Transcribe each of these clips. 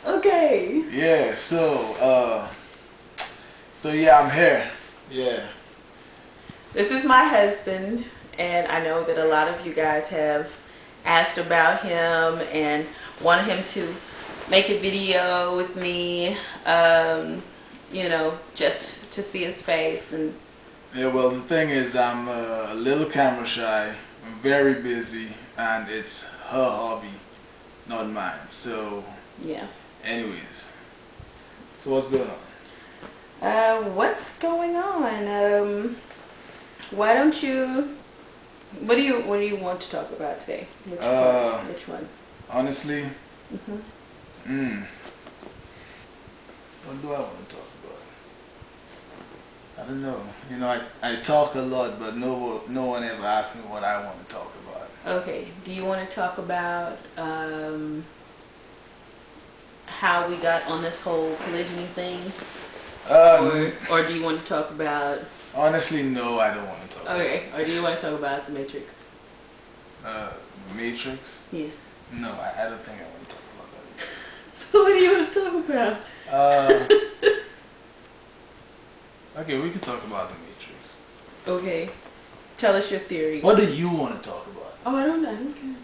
Okay. Yeah, so yeah, I'm here. Yeah. This is my husband, and I know that a lot of you guys have asked about him and wanted him to make a video with me, just to see his face. And Yeah, well, the thing is, I'm a little camera shy, I'm very busy, and it's her hobby, not mine. So, yeah. anyways, so what's going on? What's going on? Why don't you? What do you want to talk about today? Which part? Which one? Honestly, Mhm. what do I want to talk about? I don't know. You know, I talk a lot, but no one ever asks me what I want to talk about. Okay. Do you want to talk about how we got on this whole polygyny thing, or do you want to talk about? Honestly, no, I don't want to talk Okay. Or do you want to talk about the Matrix? about The Matrix. Yeah. No, I don't think I want to talk about that. So what do you want to talk about? Okay, we can talk about The Matrix. Okay. Tell us your theory. What do you want to talk about? Oh, I don't care.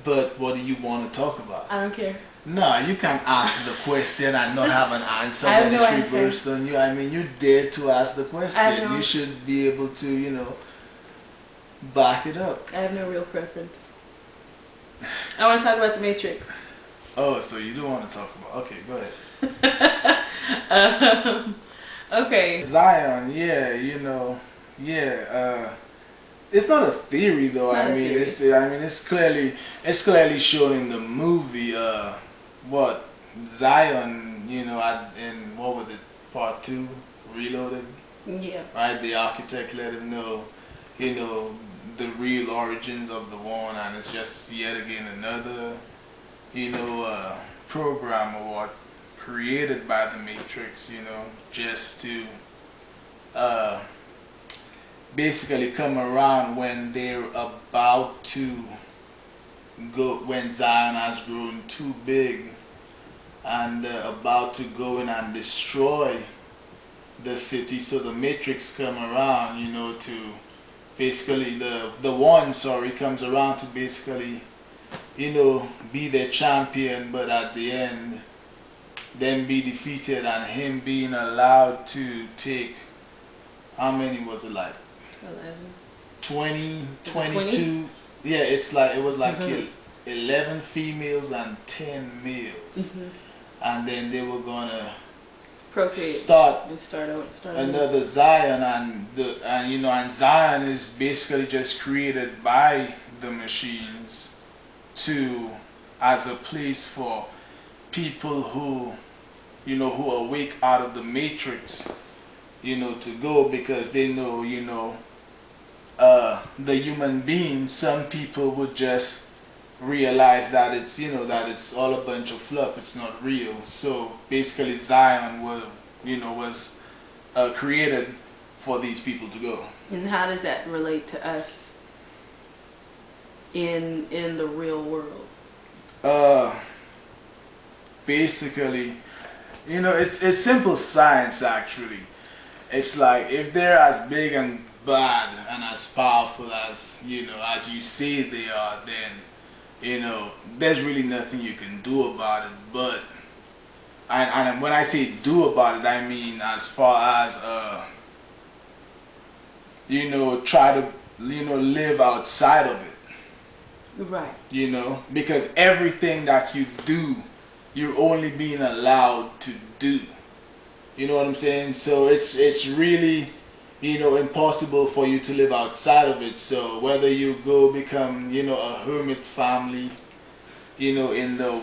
But what do you want to talk about? I don't care. No, you can't ask the question and not have an answer I have when no it's answer. reversed on you. I mean, you dare to ask the I question. have no- You should be able to, back it up. I have no real preference. I want to talk about the Matrix. Oh, so you don't want to talk about? Okay, go ahead. Okay. Zion, it's not a theory though. It's not I a mean, theory. it's clearly shown in the movie. What Zion, in what was it, part 2, Reloaded, Yeah. right? The architect let him know, the real origins of the one, and it's just yet again another, program or what created by the Matrix, just to basically come around when they're about to go, when Zion has grown too big and about to go in and destroy the city. So the Matrix come around, to basically the one, sorry, comes around to basically, be their champion, but at the end then be defeated, and him being allowed to take, how many was it, like 11. 20, Is it 22? Yeah, it was like Mhm. 11 females and 10 males. And then they were gonna Procreate. start And start over. another Zion, and Zion is basically just created by the machines as a place for people who awake out of the Matrix, to go, because they know, the human being, some people would just realize that it's all a bunch of fluff, it's not real. So basically Zion was created for these people to go. And how does that relate to us in the real world? Basically, it's simple science actually. It's like, if they're as big and bad and as powerful as as you say they are, then there's really nothing you can do about it. But and when I say do about it, I mean as far as try to live outside of it. Right. Because everything that you do, you're only being allowed to do. You know what I'm saying? So it's really, impossible for you to live outside of it. So whether you go become, a hermit family, in the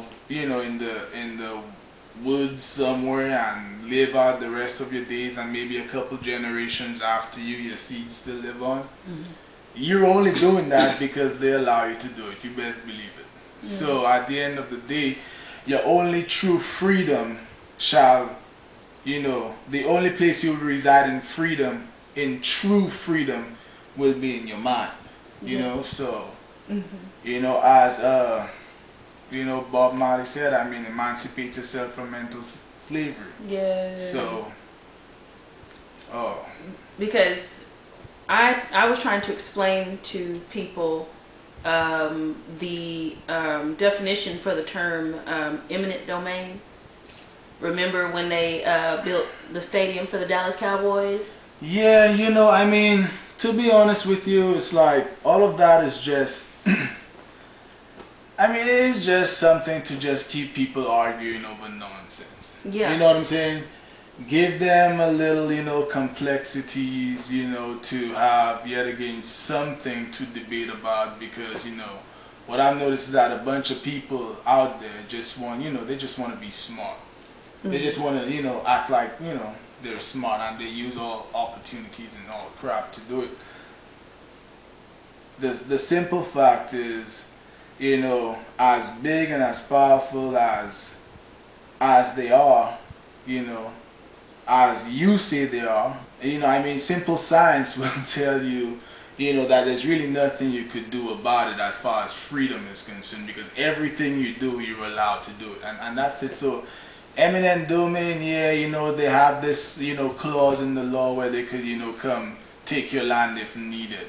woods somewhere, and live out the rest of your days, and maybe a couple generations after you, your seeds still live on. You're only doing that because they allow you to do it. You best believe it. So at the end of the day, your only true freedom shall, the only place you'll reside in freedom, in true will be in your mind. So, as you know, Bob Marley said, I mean, emancipate yourself from mental slavery. Yeah. So, oh. Because I was trying to explain to people the definition for the term eminent domain. Remember when they built the stadium for the Dallas Cowboys? Yeah, you know, I mean, to be honest with you, it's like all of that is just, I mean, it is just something to just keep people arguing over nonsense. Yeah. You know what I'm saying? Give them a little, you know, complexities, you know, to have yet again something to debate about, because, you know, what I've noticed is that a bunch of people out there just want, you know, they just want to be smart. They just want to, you know, act like, you know, they're smart, and they use all opportunities and all crap to do it. The simple fact is, you know, as big and as powerful as they are, you know, as you say they are, you know, I mean, simple science will tell you, you know, that there's really nothing you could do about it as far as freedom is concerned, because everything you do, you're allowed to do it, and that's it. So eminent domain, yeah, you know, they have this, you know, clause in the law where they could, you know, come take your land if needed.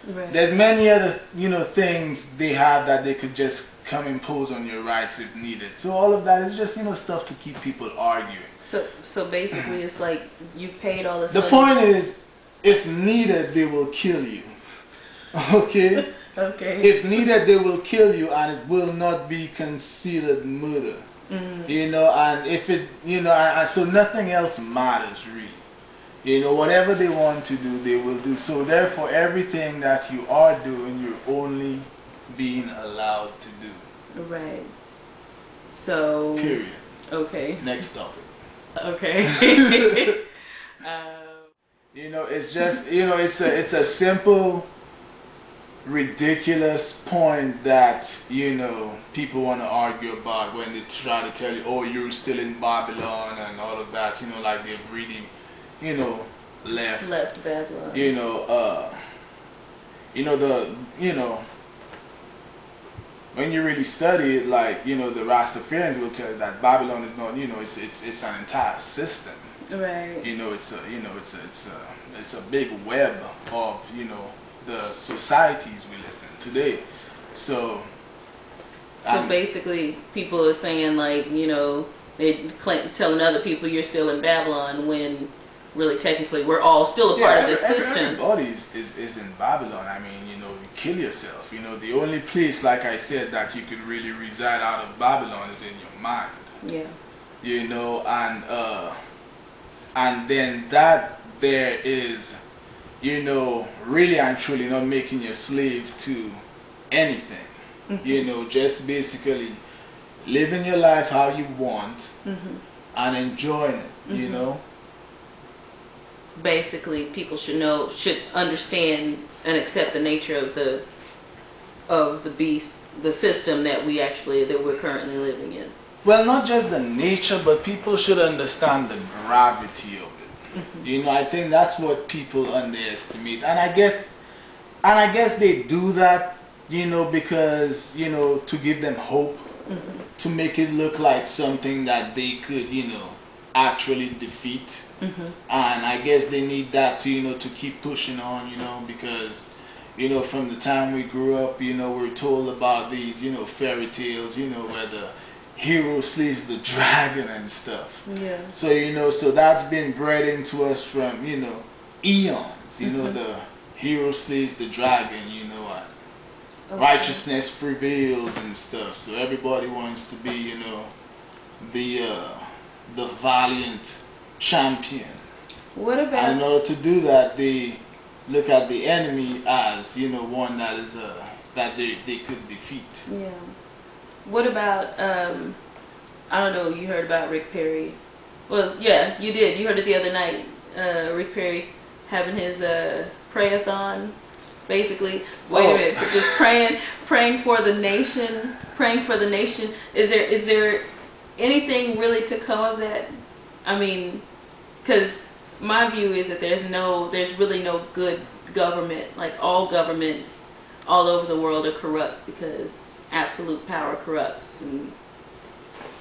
Right. There's many other, you know, things they have that they could just come impose on your rights if needed. So all of that is just, you know, stuff to keep people arguing. So basically, it's like you paid all this. The point is, if needed, they will kill you. Okay. Okay. If needed, they will kill you, and it will not be considered murder. You know, and if it, you know, so nothing else matters really. You know, whatever they want to do, they will do. So therefore, everything that you are doing, you're only being allowed to do. Right. So. Period. Okay. Next topic. Okay. You know, it's just, you know, it's a simple, ridiculous point that, you know, people want to argue about when they try to tell you, oh, you're still in Babylon and all of that, you know, like they've really, you know, left Babylon. You know, when you really study it, like, you know, the Rastafarians will tell you that Babylon is not, you know, it's an entire system. Right. You know, it's a big web of, you know, the societies we live in today. So basically, people are saying, like, you know, they're telling other people you're still in Babylon when really technically we're all still a part of this system. Everybody is in Babylon. I mean, you know, you kill yourself. You know, the only place, like I said, that you could really reside out of Babylon is in your mind. Yeah. You know, and then that there is, you know, really and truly not making you a slave to anything. You know, just basically living your life how you want and enjoying it, you know. Basically, people should understand and accept the nature of the beast, the system that we're currently living in. Well, not just the nature, but people should understand the gravity of it. You know, I think that's what people underestimate, and I guess they do that, you know, because, you know, to give them hope, to make it look like something that they could, you know, actually defeat. And I guess they need that to, you know, to keep pushing on, you know, because, you know, from the time we grew up, you know, we're told about these, you know, fairy tales, you know, where the hero slays the dragon and stuff. Yeah. So, you know, so that's been bred into us from, you know, eons, you know, the hero slays the dragon, you know, and righteousness prevails and stuff. So everybody wants to be, you know, the valiant champion. What about? And in order to do that, they look at the enemy as, you know, one that is that they could defeat. Yeah. What about I don't know, you heard about Rick Perry? Well, yeah, you did. You heard it the other night. Rick Perry having his pray-a-thon, basically. Wait a minute, just praying for the nation, praying for the nation. Is there anything really to come of that? I mean, because my view is that there's really no good government. Like, all governments all over the world are corrupt because absolute power corrupts. And,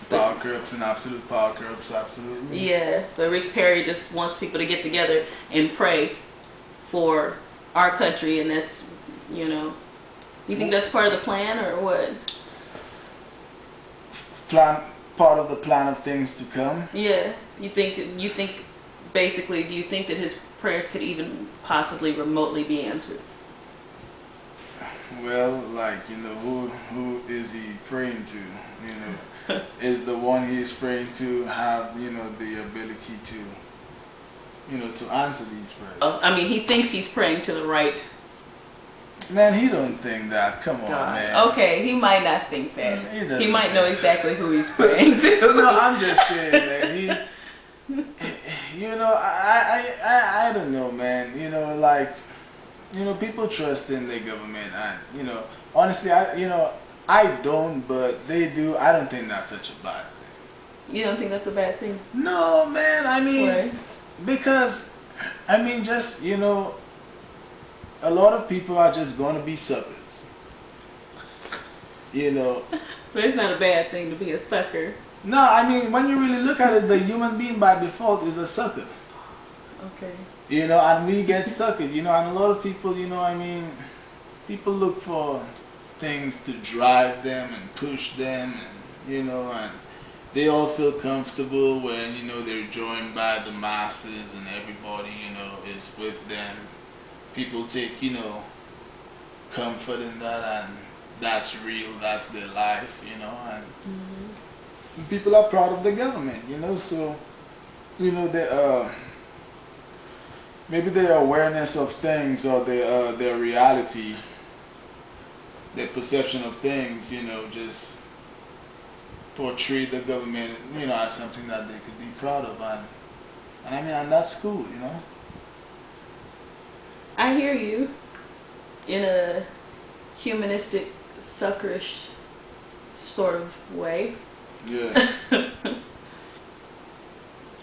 Power corrupts and absolute power corrupts, absolutely. yeah, but Rick Perry just wants people to get together and pray for our country, and that's, you know, you think that's part of the plan or what? Part of the plan of things to come. Yeah, you think basically, do you think that his prayers could even possibly remotely be answered? Well, like, you know, who is he praying to? You know, is the one he is praying to have, you know, the ability to, you know, to answer these prayers? Oh, I mean, he thinks he's praying to the right Man, he don't think that. Come on, God. man. Okay, he might not think that. He He might know exactly who he's praying to. No, I'm just saying that you know, I don't know, man. You know, like, you know, people trust in the government, and you know, honestly, I don't, but they do. I don't think that's such a bad thing. You don't think that's a bad thing? No, man. I mean, Why? because, I mean, just, you know, a lot of people are just going to be suckers. You know. But it's not a bad thing to be a sucker. No, I mean, when you really look at it, the human being by default is a sucker. Okay. You know, and we get suckered, you know, and a lot of people, you know, I mean, people look for things to drive them and push them, and, you know, and they all feel comfortable when, you know, they're joined by the masses and everybody, you know, is with them. People take, you know, comfort in that, and that's real, that's their life, you know, and people are proud of the government, you know, so, you know, they, maybe their awareness of things or their reality, their perception of things, you know, just portray the government, you know, as something that they could be proud of, and I mean, and that's cool, you know. I hear you in a humanistic, suckerish sort of way. Yeah.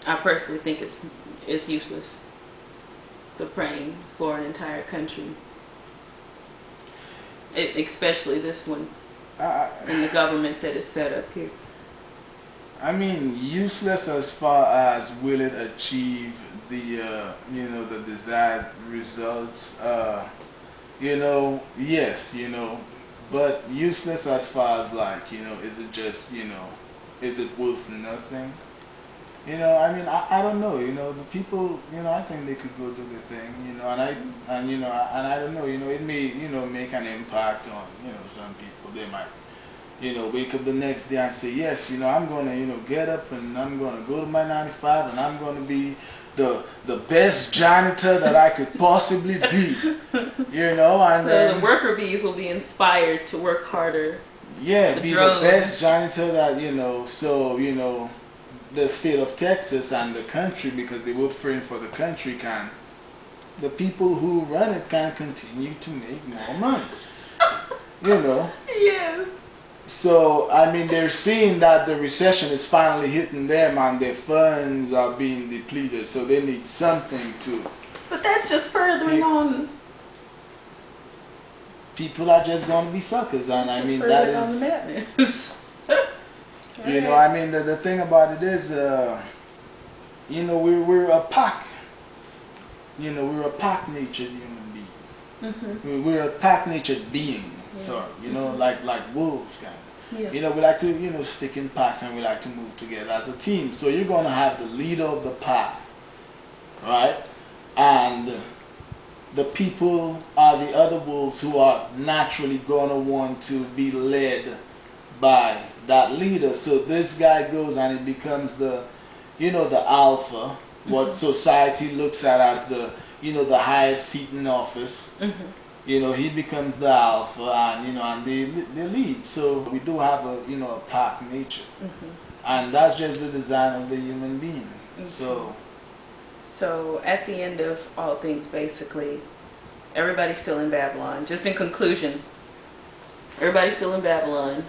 I personally think it's useless. The praying for an entire country, especially this one, and the government that is set up here. I mean, useless as far as will it achieve the you know, the desired results? You know, yes, you know, but useless as far as, like, you know, is it just, you know, is it worth nothing? You know, I mean, I don't know, you know, the people, you know, I think they could go do their thing, you know, and you know, and I don't know, you know, it may, you know, make an impact on, you know, some people. They might, you know, wake up the next day and say, yes, you know, I'm going to, you know, get up and I'm going to go to my 9 to 5 and I'm going to be the best janitor that I could possibly be, you know, and So then the worker bees will be inspired to work harder. yeah, the be drones. the best janitor that, you know, so, you know, the state of Texas and the country, because they were praying for the country, the people who run it can continue to make more money, you know. Yes. So, I mean, they're seeing that the recession is finally hitting them and their funds are being depleted, so they need something to... But that's just furthering on. People are just going to be suckers, and I mean, that furthering on is... the madness. You know, I mean, the thing about it is, you know, we're a pack. You know, we're a pack-natured human being. We're a pack-natured being. Sorry, you know, like wolves kind of. Yeah. You know, we like to, you know, stick in packs and we like to move together as a team. So you're going to have the leader of the pack, right? And the people are the other wolves who are naturally going to want to be led by that leader. So this guy goes and he becomes the, you know, the alpha, what society looks at as the, you know, the highest seat in office. You know, he becomes the alpha, and, you know, and they lead. So we do have a, you know, a pack nature, and that's just the design of the human being. So at the end of all things, basically, everybody's still in Babylon. Just in conclusion, everybody's still in Babylon.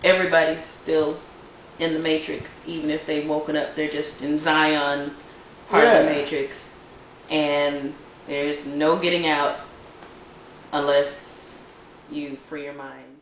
Everybody's still in the Matrix, even if they've woken up. They're just in Zion, part of the Matrix, and there's no getting out unless you free your mind.